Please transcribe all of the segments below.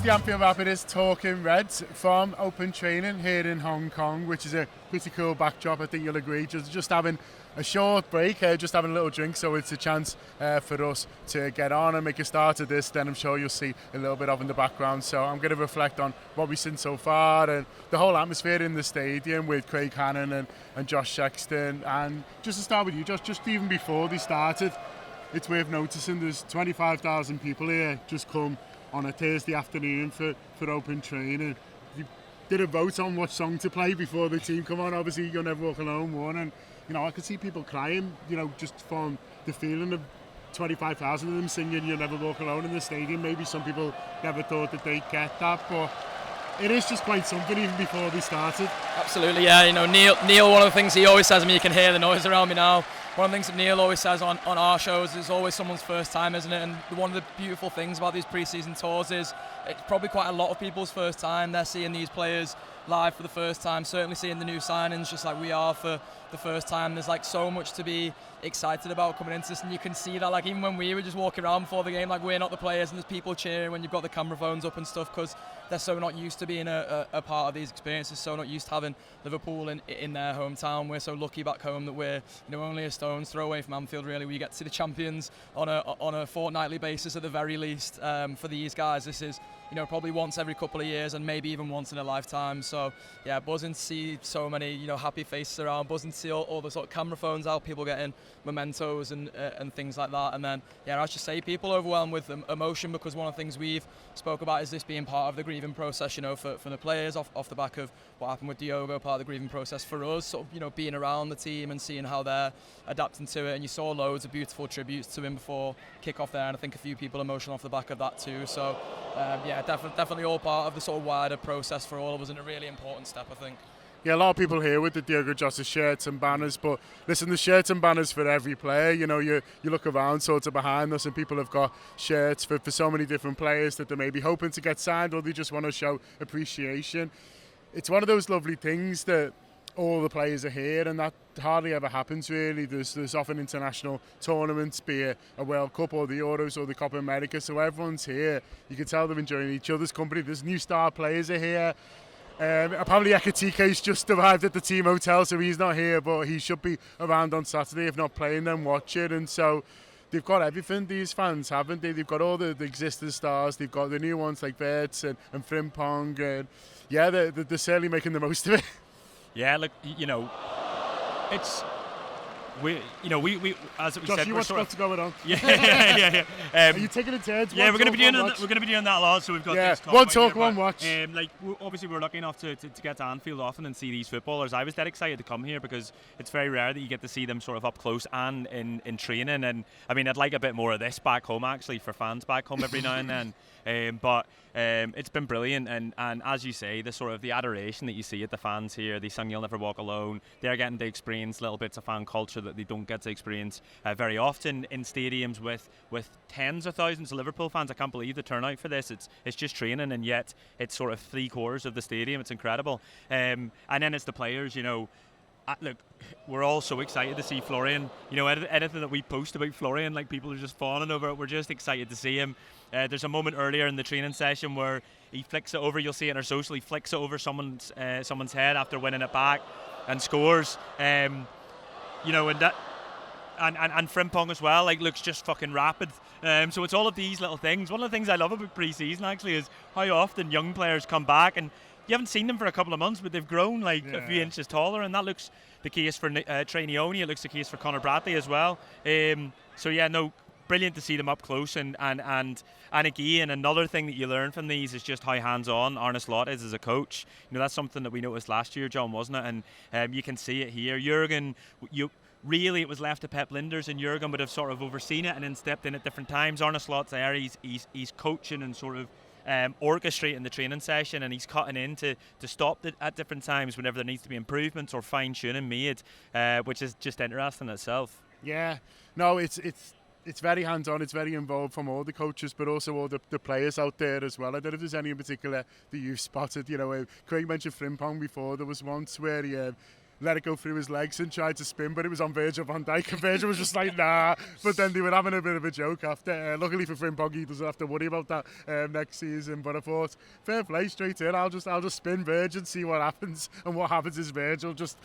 the Anfield Wrap. It is talking Reds from open training here in Hong Kong, which is a pretty cool backdrop. I think you'll agree. Just having a short break, just having a little drink, so it's a chance for us to get on and make a start of this. Then I'm sure you'll see a little bit of in the background. So I'm going to reflect on what we've seen so far and the whole atmosphere in the stadium with Craig Hannan and Josh Sexton. And just to start with you, just even before they started, it's worth noticing there's 25,000 people here just come on a Thursday afternoon for open training. You did a vote on what song to play before the team come on. Obviously, You'll Never Walk Alone won, and I could see people crying, just from the feeling of 25,000 of them singing You'll Never Walk Alone in the stadium. Maybe some people never thought that they'd get that, but it is just quite something even before they started. Absolutely, yeah. Neil, one of the things he always says, you can hear the noise around me now. One of the things that Neil always says on our shows is always someone's first time, isn't it? And one of the beautiful things about these pre-season tours is it's probably quite a lot of people's first time. They're seeing these players live for the first time, certainly seeing the new signings just like we are for the first time. There's so much to be excited about coming into this, and you can see that even when we were just walking around before the game, we're not the players, and there's people cheering when you've got the camera phones up and stuff, because they're so not used to being a part of these experiences, so not used to having Liverpool in their hometown. We're so lucky back home that we're only a stone's throw away from Anfield, really. We get to see the champions on a fortnightly basis at the very least. For these guys, this is probably once every couple of years, and maybe even once in a lifetime. So yeah, buzzing to see so many happy faces around, buzzing to see all the sort of camera phones out, people getting mementos and things like that. And then I should say, people overwhelmed with emotion, because one of the things we've spoke about is this being part of the grieving process, for the players off the back of what happened with Diogo, part of the grieving process for us, sort of being around the team and seeing how they're adapting to it. And you saw loads of beautiful tributes to him before kick-off there, and I think a few people emotional off the back of that too. So definitely all part of the sort of wider process for all of us, and a really important step, I think. Yeah, a lot of people here with the Diogo Jota shirts and banners, but listen, the shirts and banners for every player. You look around sort of behind us, and people have got shirts for so many different players that they may be hoping to get signed, or they just want to show appreciation. It's one of those lovely things that all the players are here, and that hardly ever happens, really. There's often international tournaments, be it a World Cup or the Euros or the Copa America, so everyone's here. You can tell they're enjoying each other's company. There's new star players are here. Apparently Ekitike's just arrived at the team hotel, so he's not here, but he should be around on Saturday, if not playing, then watching. And so they've got everything, these fans, haven't they? They've got all the existing stars, they've got the new ones like Verts and Frimpong, and they're certainly making the most of it. Yeah, look, it's we as we Josh, said, you we're what's going on? Yeah. Are you taking it turns? Yeah, we're going to be doing that a lot. So we've got this one talk, one watch. Obviously, we're lucky enough to get to Anfield often and see these footballers. I was dead excited to come here because it's very rare that you get to see them sort of up close and in training. And I mean, I'd like a bit more of this back home, actually, for fans back home every now and then. But it's been brilliant, and as you say, the sort of the adoration that you see at the fans here. They sung "You'll Never Walk Alone." They're getting to experience little bits of fan culture that they don't get to experience very often in stadiums with tens of thousands of Liverpool fans. I can't believe the turnout for this. It's just training, and yet it's sort of 3/4 of the stadium. It's incredible. And then it's the players. Look, we're all so excited to see Florian. Anything that we post about Florian, people are just fawning over it. We're just excited to see him. There's a moment earlier in the training session where he flicks it over. You'll see it in our social. He flicks it over someone's head after winning it back and scores. And Frimpong as well. Looks just fucking rapid. So it's all of these little things. One of the things I love about pre-season actually is how often young players come back and you haven't seen them for a couple of months, but they've grown a few inches taller, and that looks the case for Trainioni. It looks the case for Conor Bradley as well. Brilliant to see them up close, and again, another thing that you learn from these is just how hands-on Arne Slot is as a coach. That's something that we noticed last year, John, wasn't it? And you can see it here. Jurgen, really, it was left to Pep Linders, and Jurgen would have sort of overseen it and then stepped in at different times. Arne Slot's there. He's coaching and sort of orchestrating the training session, and he's cutting in to stop at different times whenever there needs to be improvements or fine-tuning made, which is just interesting in itself. Yeah, no, it's very hands-on, it's very involved from all the coaches, but also all the players out there as well. I don't know if there's any in particular that you've spotted. Craig mentioned Frimpong before. There was once where he let it go through his legs and tried to spin, but it was on Virgil van Dijk, and Virgil was just like, nah. But then they were having a bit of a joke after. Luckily for Frimpong, he doesn't have to worry about that next season. But I thought, fair play, straight in. I'll just spin Virgil, see what happens. And what happens is Virgil just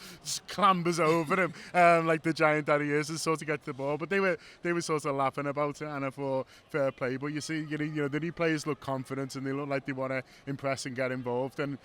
clambers over him like the giant that he is, and sort of gets the ball. But they were sort of laughing about it, and I thought, fair play. But you see, you know, the new players look confident and they look like they want to impress and get involved. And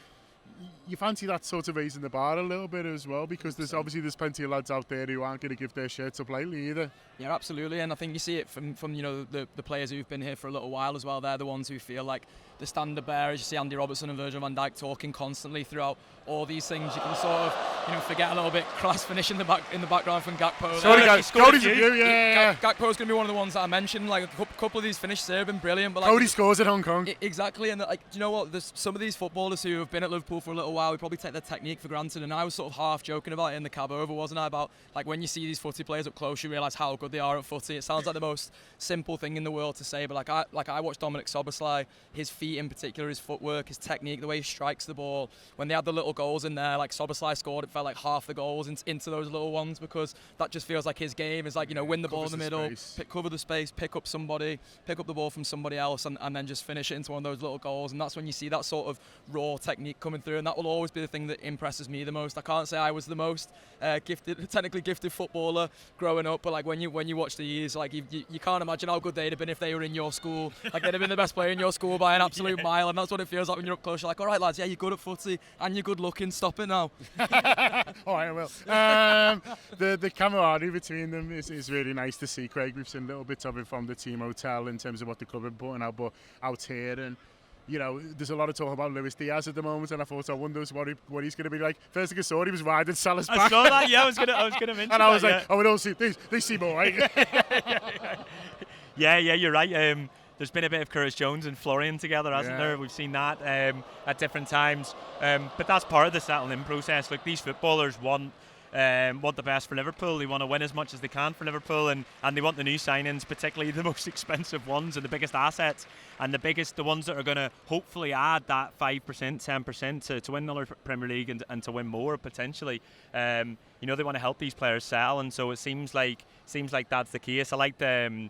you fancy that sort of raising the bar a little bit as well, because there's plenty of lads out there who aren't going to give their shirts up lightly either. Yeah, absolutely, and I think you see it from you know the players who've been here for a little while as well. They're the ones who feel like the standard bearers. You see Andy Robertson and Virgil van Dijk talking constantly throughout all these things. You can sort of forget a little bit. Class finish in the background from Gakpo. Sorry guys, Cody's review, yeah. Gakpo's going to be one of the ones that I mentioned. Like a couple of these finishes there have been brilliant. But like, Cody scores at Hong Kong. Exactly, and like, do you know what? There's some of these footballers who have been at Liverpool for a little while. We probably take their technique for granted, and I was sort of half joking about it in the cab over, wasn't I? About like when you see these footy players up close, you realise how good they are at footy. It sounds like the most simple thing in the world to say, but I watched Dominic Szoboszlai, his feet in particular, his footwork, his technique, the way he strikes the ball. When they had the little goals in there, like Szoboszlai scored, it felt like half the goals into those little ones, because that just feels like his game is like, you know, win the ball in the middle, cover the space, pick up the ball from somebody else, and then just finish it into one of those little goals. And that's when you see that sort of raw technique coming through, and that will always be the thing that impresses me the most. I can't say I was the most technically gifted footballer growing up, but like when you watch the years, like you can't imagine how good they'd have been if they were in your school. Like they'd have been the best player in your school by an absolute mile, and that's what it feels like when you're up close. You're like, all right lads, yeah, you're good at footy and you're good looking, stop it now. Oh, I will. The camaraderie between them is really nice to see, Craig. We've seen little bits of it from the team hotel in terms of what the club are putting out, but out here, and you know, there's a lot of talk about Luis Diaz at the moment, and I thought, I wonder what he's going to be like. First thing I saw, he was riding Salah's back. I saw that, yeah, I was gonna mention that. And I was like, oh, we don't see, they see more, right? Yeah, you're right. There's been a bit of Curtis Jones and Florian together, hasn't there? We've seen that at different times. But that's part of the settling process. Like, these footballers want the best for Liverpool. They want to win as much as they can for Liverpool, and they want the new signings, particularly the most expensive ones and the biggest assets, and the ones that are going to hopefully add that 5%, 10% to win another Premier League and to win more potentially. You know, they want to help these players sell, and so it seems like that's the case. I like the.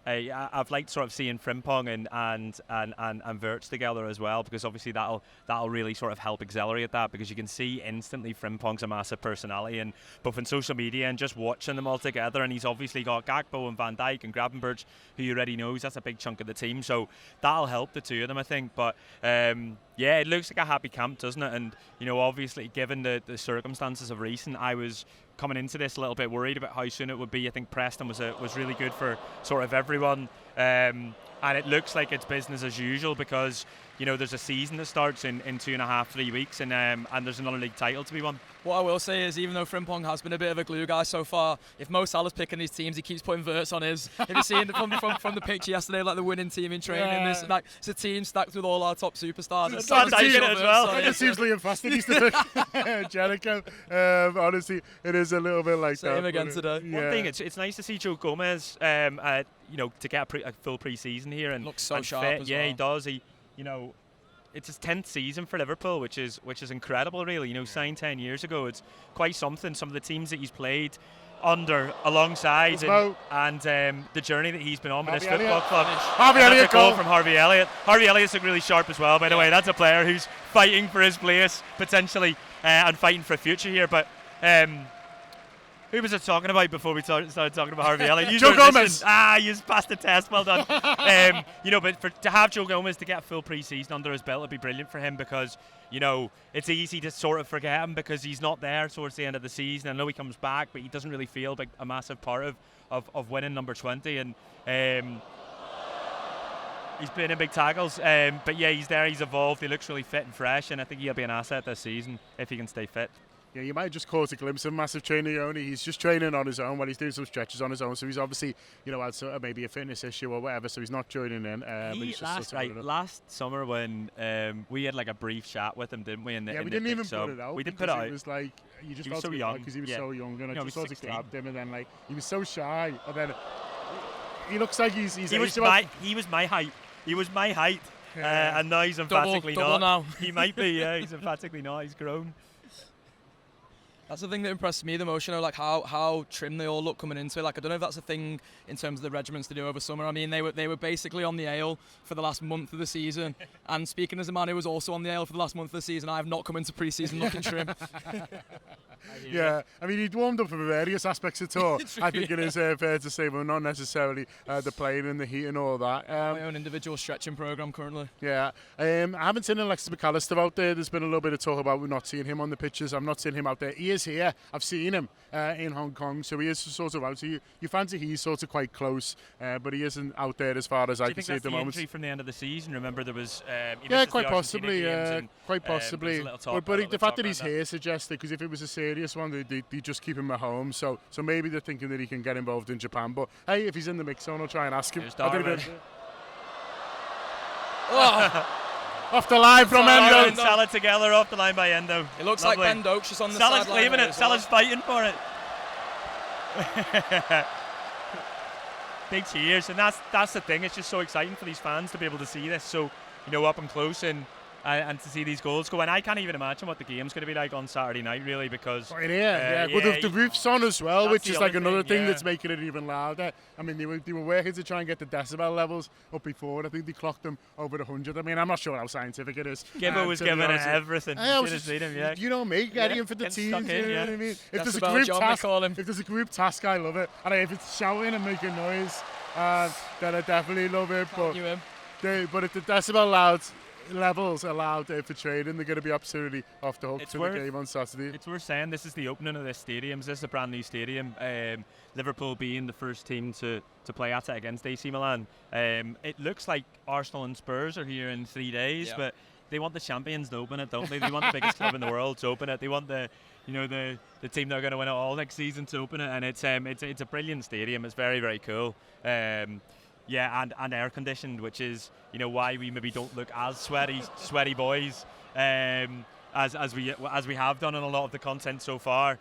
I've liked sort of seeing Frimpong and Wirtz together as well, because obviously that'll really sort of help accelerate that, because you can see instantly Frimpong's a massive personality, and both in social media and just watching them all together. And he's obviously got Gakpo and Van Dijk and Gravenberch, who you already knows. That's a big chunk of the team, so that'll help the two of them, I think. But yeah, it looks like a happy camp, doesn't it? And you know, obviously, given the circumstances of recent, I was coming into this a little bit worried about how soon it would be. I think Preston was really good for sort of everyone, and it looks like it's business as usual, because you know, there's a season that starts in 2.5-3 weeks, and there's another league title to be won. What I will say is, even though Frimpong has been a bit of a glue guy so far, if Mo Salah's picking these teams, he keeps putting Wirtz on his. If you've seen from the picture yesterday, like the winning team in training, it's a team stacked with all our top superstars. It's as well. It seems Liam Fasting used to pick Jericho. Honestly, it is a little bit like Same that. again today. Yeah. One thing, it's nice to see Joe Gomez, you know, to get a full pre-season here and looks so sharp fit. as Yeah, well. he does. You know, it's his 10th season for Liverpool, which is incredible, really. You know, signed 10 years ago. It's quite something. Some of the teams that he's played alongside, and the journey that he's been on with this football club. Harvey Elliott goal from Harvey Elliott. Harvey Elliott's looked really sharp as well, by the way. That's a player who's fighting for his place potentially, and fighting for a future here. But who was I talking about before we started talking about Harvey Elliott? Joe Gomez. You passed the test. Well done. You know, but to have Joe Gomez to get a full pre-season under his belt would be brilliant for him, because you know, it's easy to sort of forget him because he's not there towards the end of the season. I know he comes back, but he doesn't really feel like a massive part of winning number 20. And he's playing in big tackles. But yeah, he's there. He's evolved. He looks really fit and fresh, and I think he'll be an asset this season if he can stay fit. Yeah, you might have just caught a glimpse of massive training only. He's just training on his own while he's doing some stretches on his own. So he's obviously, you know, had sort of maybe a fitness issue or whatever. So he's not joining in. Last summer when we had like a brief chat with him, didn't we? We didn't even put it out. We didn't put it out. It was like you just felt so young because he was so young, and I just sort of 16. grabbed him, and then like he was so shy, and then he looks like he was my height. He was my height, and now he's emphatically double not. now. He might be. Yeah, he's emphatically not. He's grown. That's the thing that impressed me the most, like how trim they all look coming into it. Like, I don't know if that's a thing in terms of the regiments to do over summer. I mean, they were basically on the ale for the last month of the season. And speaking as a man who was also on the ale for the last month of the season, I have not come into pre-season looking trim. Yeah, I mean, he'd warmed up for various aspects of tour. I think it is fair to say, but not necessarily the playing and the heat and all that. My own individual stretching programme currently. Yeah, I haven't seen Alexis McAllister out there. There's been a little bit of talk about we're not seeing him on the pitches. I'm not seeing him out there. He is here. I've seen him in Hong Kong, so he is sort of out. So you fancy he's sort of quite close, but he isn't out there as far as I can see at the moment. Injury from the end of the season? Remember, there was quite possibly. But the fact that he's here suggests that, because if it was a serious one, they just keep him at home. So maybe they're thinking that he can get involved in Japan. But hey, if he's in the mix zone, I'll try and ask him. Off the line from Endo. And Salah together off the line by Endo. It looks like Ben Doak's just on the Salah's sideline. leaving it. Salah's fighting for it. Big cheers, and that's the thing. It's just so exciting for these fans to be able to see this so up and close and to see these goals go. And I can't even imagine what the game's going to be like on Saturday night, really, because well, the roof's on as well, which is like another thing that's making it even louder. I mean, they were working to try and get the decibel levels up before. I think they clocked them over 100. I mean, I'm not sure how scientific it is. Gibbo was giving it everything. You know me, getting him for the teams. You know what I mean? If there's a group task, I love it. And if it's shouting and making noise, then I definitely love it. But if the decibel levels allowed for training, they're going to be absolutely off the hook for the game on Saturday. It's worth saying this is the opening of this stadium. This is a brand new stadium. Liverpool being the first team to play at it against AC Milan. It looks like Arsenal and Spurs are here in 3 days, but they want the champions to open it, don't they? They want the biggest club in the world to open it. They want the team that are going to win it all next season to open it, and it's a brilliant stadium. It's very, very cool. And air conditioned, which is why we maybe don't look as sweaty boys as we have done on a lot of the content so far,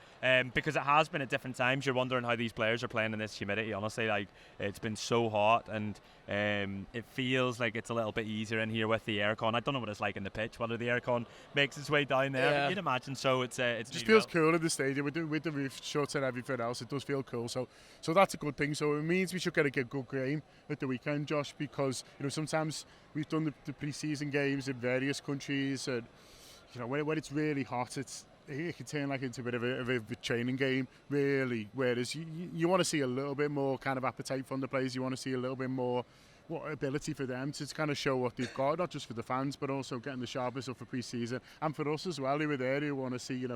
because it has been at different times. You're wondering how these players are playing in this humidity. Honestly, like, it's been so hot, and it feels like it's a little bit easier in here with the aircon. I don't know what it's like in the pitch, whether the aircon makes its way down there. But you'd imagine so. It just feels cool in the stadium with the roof shut and everything else. It does feel cool. So that's a good thing. So it means we should get a good game at the weekend, Josh, because sometimes we've done the pre-season games in various countries, and when it's really hot, it can turn into a bit of a training game, really. Whereas you want to see a little bit more kind of appetite from the players. You want to see a little bit more ability for them to kind of show what they've got, not just for the fans, but also getting the sharpness up for pre-season, and for us as well, who are there, who want to see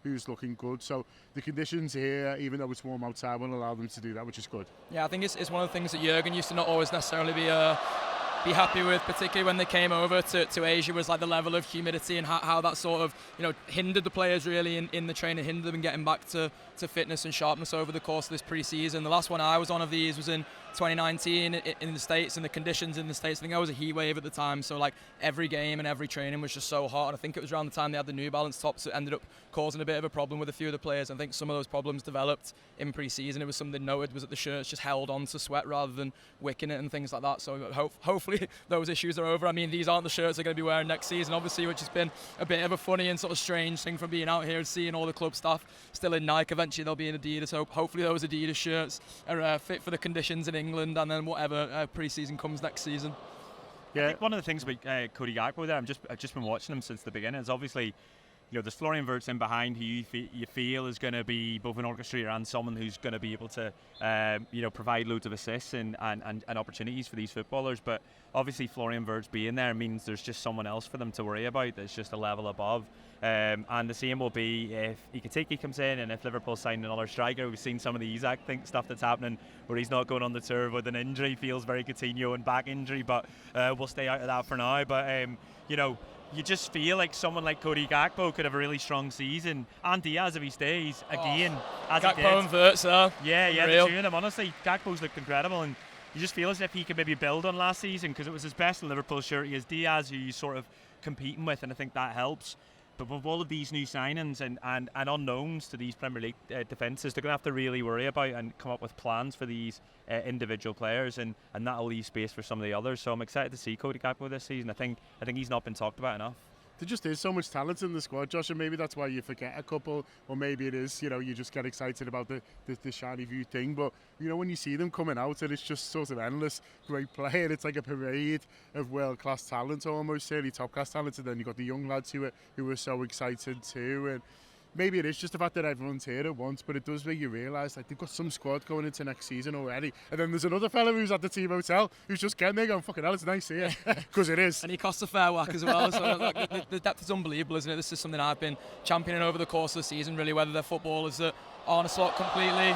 who's looking good. So the conditions here, even though it's warm outside, will allow them to do that, which is good. Yeah, I think it's one of the things that Jurgen used to not always necessarily be happy with, particularly when they came over to Asia, was like the level of humidity and how that sort of hindered the players really in the training, hindered them in getting back to fitness and sharpness over the course of this pre-season. The last one I was on of these was in 2019 in the States, and the conditions in the States, I think I was a heat wave at the time, so like every game and every training was just so hot, and I think it was around the time they had the New Balance tops that ended up causing a bit of a problem with a few of the players. I think some of those problems developed in pre-season. It was something noted was that the shirts just held on to sweat rather than wicking it and things like that, so hopefully those issues are over. I mean, these aren't the shirts they're going to be wearing next season, obviously, which has been a bit of a funny and sort of strange thing from being out here and seeing all the club staff still in Nike. Eventually they'll be in Adidas, so hopefully those Adidas shirts are fit for the conditions in England, and then whatever pre-season comes next season. Yeah, I think one of the things about Cody Gakpo there, I've just been watching him since the beginning, is obviously there's Florian Wirtz in behind, who you feel is going to be both an orchestrator and someone who's going to be able to provide loads of assists and opportunities for these footballers. But obviously Florian Wirtz being there means there's just someone else for them to worry about that's just a level above. And the same will be if Ekitike comes in, and if Liverpool sign another striker. We've seen some of the Isak stuff that's happening where he's not going on the tour with an injury, feels very Coutinho and back injury, but we'll stay out of that for now. But you just feel like someone like Cody Gakpo could have a really strong season, and Diaz if he stays again. As Gakpo he did. and Wirtz, yeah, the two of them. Honestly, Gakpo's looked incredible, and you just feel as if he could maybe build on last season, because it was his best in Liverpool shirt. He has Diaz, who he's sort of competing with, and I think that helps. But with all of these new signings and unknowns to these Premier League defences, they're going to have to really worry about and come up with plans for these individual players, and that'll leave space for some of the others. So I'm excited to see Cody Gakpo this season. I think he's not been talked about enough. there just is so much talent in the squad, Josh, and maybe that's why you forget a couple, or maybe it is, you just get excited about the shiny view thing. But when you see them coming out, and it's just sort of endless, great play, and it's like a parade of world-class talent, almost really top-class talent, and then you've got the young lads who are so excited too, and maybe it is just the fact that everyone's here at once, but it does make you realise like they've got some squad going into next season already. And then there's another fella who's at the team hotel who's just getting there going, fucking hell, it's nice here. Because it is. And he costs a fair whack as well. So the depth is unbelievable, isn't it? This is something I've been championing over the course of the season, really, whether they're footballers that aren't a slot completely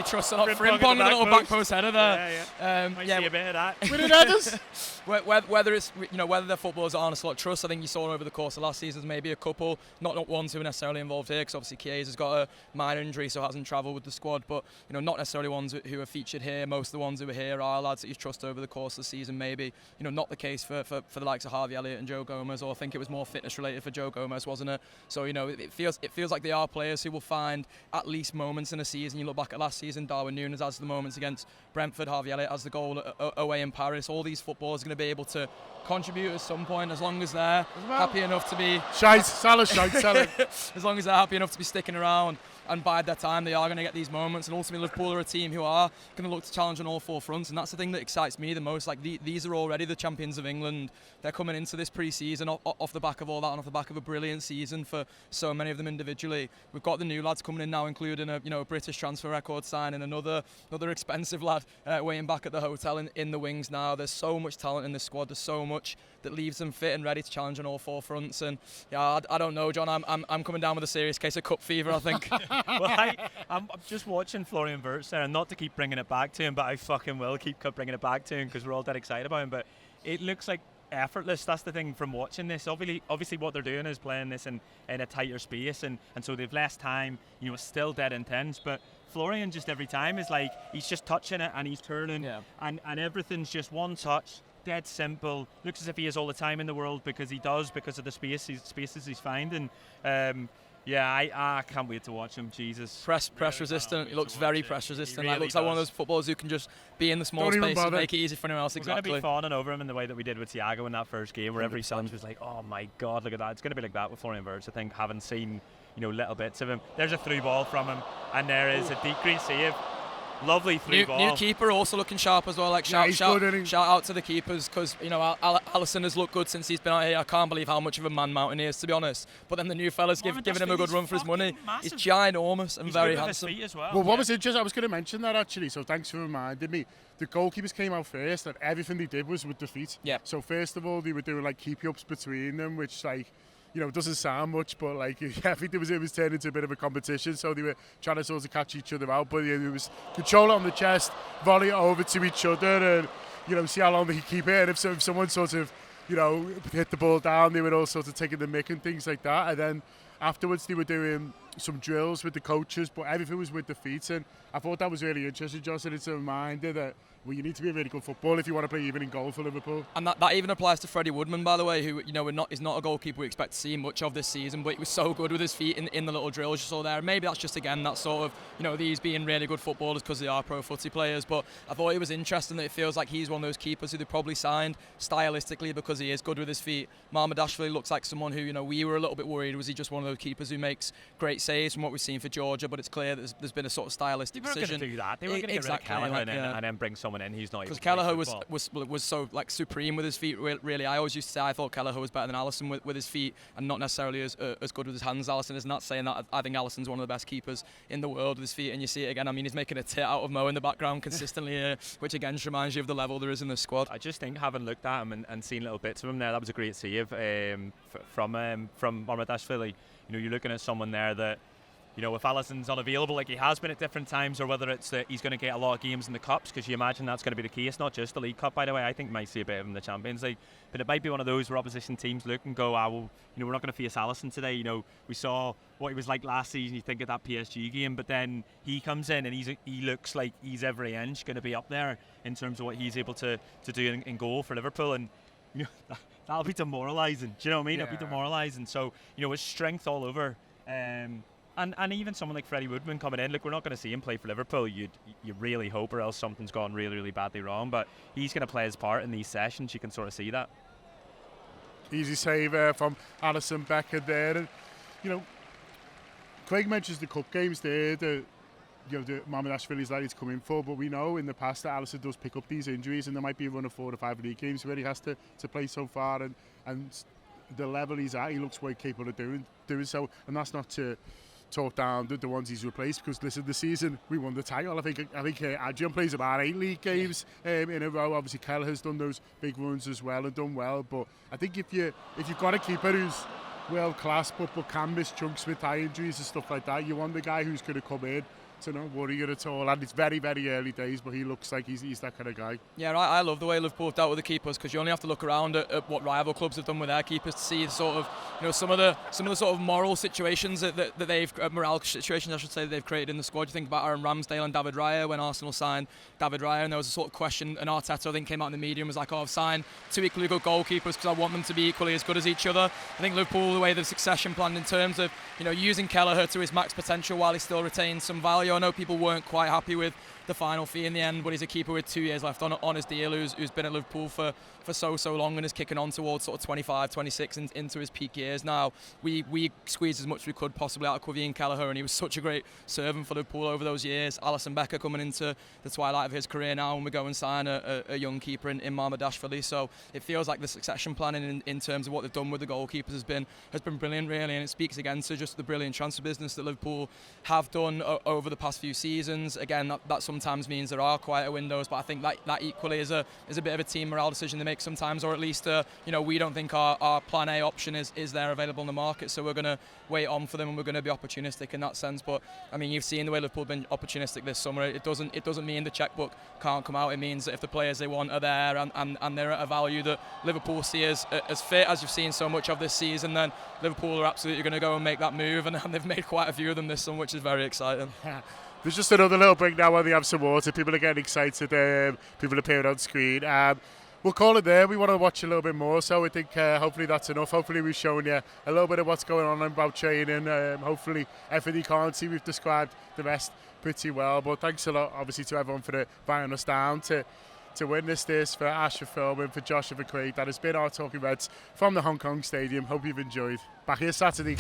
trust or not. Frimpong and a little back post header there. See a bit of that. With it headers. Whether it's whether they're footballers that aren't a slot trust, I think you saw over the course of last season maybe a couple, not ones who are necessarily involved here, because obviously Chiesa's got a minor injury, so hasn't travelled with the squad. But not necessarily ones who are featured here. Most of the ones who are here are lads that you trust over the course of the season. Maybe not the case for the likes of Harvey Elliott and Joe Gomez, or I think it was more fitness related for Joe Gomez, wasn't it? So it feels like they are players who will find at least moments in a season. You look back at last season, Darwin Núñez has the moments against Brentford, Harvey Elliott has the goal away in Paris. All these footballers are going to be able to contribute at some point, as long as they're happy enough to be as long as they're happy enough to be sticking around and bide their time. They are going to get these moments, and ultimately Liverpool are a team who are going to look to challenge on all four fronts, and that's the thing that excites me the most. Like these are already the champions of England. They're coming into this pre-season off the back of all that, and off the back of a brilliant season for so many of them individually. We've got the new lads coming in now, including a British transfer record signing, another expensive lad waiting back at the hotel in the wings now. There's so much talent in this squad. There's so much that leaves them fit and ready to challenge on all four fronts. And I don't know, John. I'm coming down with a serious case of cup fever, I think. Well, I'm just watching Florian Wirtz there, and not to keep bringing it back to him, but I fucking will keep bringing it back to him because we're all dead excited about him. But it looks like effortless. That's the thing from watching this. Obviously what they're doing is playing this in a tighter space, and so they've less time. It's still dead intense, but Florian just every time is like he's just touching it and he's turning, and everything's just one touch. Dead simple. Looks as if he has all the time in the world because of the spaces he's finding. I can't wait to watch him. Jesus. Press resistant. He looks very press resistant. Really looks like one of those footballers who can just be in the small space and make it easy for anyone else. We're going to be fawning over him in the way that we did with Thiago in that first game, where every son was like, "Oh my God, look at that!" It's going to be like that with Florian Wirtz. I think, having seen little bits of him. There's a through ball from him, and there is a decrease save. Lovely through ball. New keeper also looking sharp as well. Like shout out to the keepers, because Alisson has looked good since he's been out here. I can't believe how much of a man mountain he is, to be honest. But then the new fella's giving him a good run for his money. Massive. He's ginormous and he's very good handsome. With his feet as well. Well, what was it? I was going to mention that actually. So thanks for reminding me. The goalkeepers came out first, and everything they did was with the feet. Yeah. So first of all, they were doing like keep-ups between them, which it doesn't sound much, but I think it was turned into a bit of a competition. So they were trying to sort of catch each other out, but it was control it on the chest, volley it over to each other, and see how long they could keep it. And if someone sort of hit the ball down, they were all sort of taking the mick and things like that. And then afterwards they were doing some drills with the coaches, but everything was with the feet. And I thought that was really interesting, Josh, and it's a reminder that you need to be a really good footballer if you want to play even in goal for Liverpool. And that even applies to Freddie Woodman, by the way, who is not a goalkeeper we expect to see much of this season, but he was so good with his feet in the little drills you saw there. Maybe that's just, again, that sort of, these being really good footballers because they are pro footy players. But I thought it was interesting that it feels like he's one of those keepers who they probably signed stylistically because he is good with his feet. Mamardashvili looks like someone who, we were a little bit worried. Was he just one of those keepers who makes great saves from what we've seen for Georgia? But it's clear that there's been a sort of stylistic decision. They weren't going to do that. They were going to get rid of Kelleher and then bring someone in who's not even. Kelleher was so supreme with his feet. Really, I always used to say I thought Kelleher was better than Alisson with his feet, and not necessarily as good with his hands. Alisson is not saying that. I think Alisson's one of the best keepers in the world with his feet, and you see it again. I mean, he's making a tit out of Mo in the background consistently, which again just reminds you of the level there is in the squad. I just think, having looked at him and seen little bits of him there, that was a great save from Mamardashvili. You're looking at someone there that, if Alisson's unavailable like he has been at different times, or whether it's that he's going to get a lot of games in the Cups, because you imagine that's going to be the case, not just the League Cup, by the way. I think we might see a bit of him in the Champions League, but it might be one of those where opposition teams look and go, we're not going to face Alisson today. We saw what he was like last season, you think of that PSG game, but then he comes in and he looks like he's every inch going to be up there in terms of what he's able to do in goal for Liverpool, and that'll be demoralising. Do you know what I mean? Yeah. It'll be demoralising. So, his strength all over. And even someone like Freddie Woodman coming in, look, we're not going to see him play for Liverpool. You really hope, or else something's gone really, really badly wrong. But he's going to play his part in these sessions. You can sort of see that. Easy save from Alisson Becker there. And, you know, Craig mentions the cup games there, the Mamardashvili's likely to come in for, but we know in the past that Alisson does pick up these injuries, and there might be a run of 4 or 5 league games where he has to play so far, and the level he's at, he looks quite capable of doing so, and that's not to talk down the ones he's replaced, because listen, the season we won the title. I think Adrian plays about 8 league games in a row. Obviously Kelleher's done those big runs as well and done well, but I think if you've got a keeper who's world class but can miss chunks with eye injuries and stuff like that, you want the guy who's going to come in to not worry you at all. And it's very, very early days, but he looks like he's that kind of guy. Yeah, I love the way Liverpool have dealt with the keepers, because you only have to look around at what rival clubs have done with their keepers to see sort of, you know, some of the sort of moral situations that they've morale situations I should say that they've created in the squad. You think about Aaron Ramsdale and David Raya when Arsenal signed David Raya, and there was a sort of question, and Arteta I think came out in the media and was like, I've signed 2 equally good goalkeepers because I want them to be equally as good as each other. I think Liverpool, the way the succession planned in terms of, you know, using Kelleher to his max potential while he still retains some value. I know people weren't quite happy with the final fee in the end, but he's a keeper with 2 years left on his deal who's been at Liverpool for so long and is kicking on towards sort of 25, 26 into his peak years now. We squeezed as much as we could possibly out of Quavian Kelleher, and he was such a great servant for Liverpool over those years. Alisson Becker coming into the twilight of his career now, and we go and sign a young keeper in Mamardashvili. So it feels like the succession planning in terms of what they've done with the goalkeepers has been brilliant, really, and it speaks again to just the brilliant transfer business that Liverpool have done over the past few seasons. Again, that sometimes means there are quieter windows, but I think that equally is a bit of a team morale decision they make sometimes, or at least you know, we don't think our plan A option is there available in the market, so we're going to wait on for them and we're going to be opportunistic in that sense. But I mean, you've seen the way Liverpool have been opportunistic this summer. It doesn't mean the chequebook can't come out. It means that if the players they want are there and they're at a value that Liverpool see as fit, as you've seen so much of this season, then Liverpool are absolutely going to go and make that move, and they've made quite a few of them this summer, which is very exciting. There's just another little break now while they have some water. People are getting excited. People appearing on screen. We'll call it there. We want to watch a little bit more, so I think hopefully that's enough. Hopefully we've shown you a little bit of what's going on about training. Hopefully everything you can't see, we've described the rest pretty well. But thanks a lot, obviously, to everyone for inviting us down to witness this, for Ash for filming, for Josh and for Craig. That has been our Talking Reds from the Hong Kong Stadium. Hope you've enjoyed. Back here Saturday.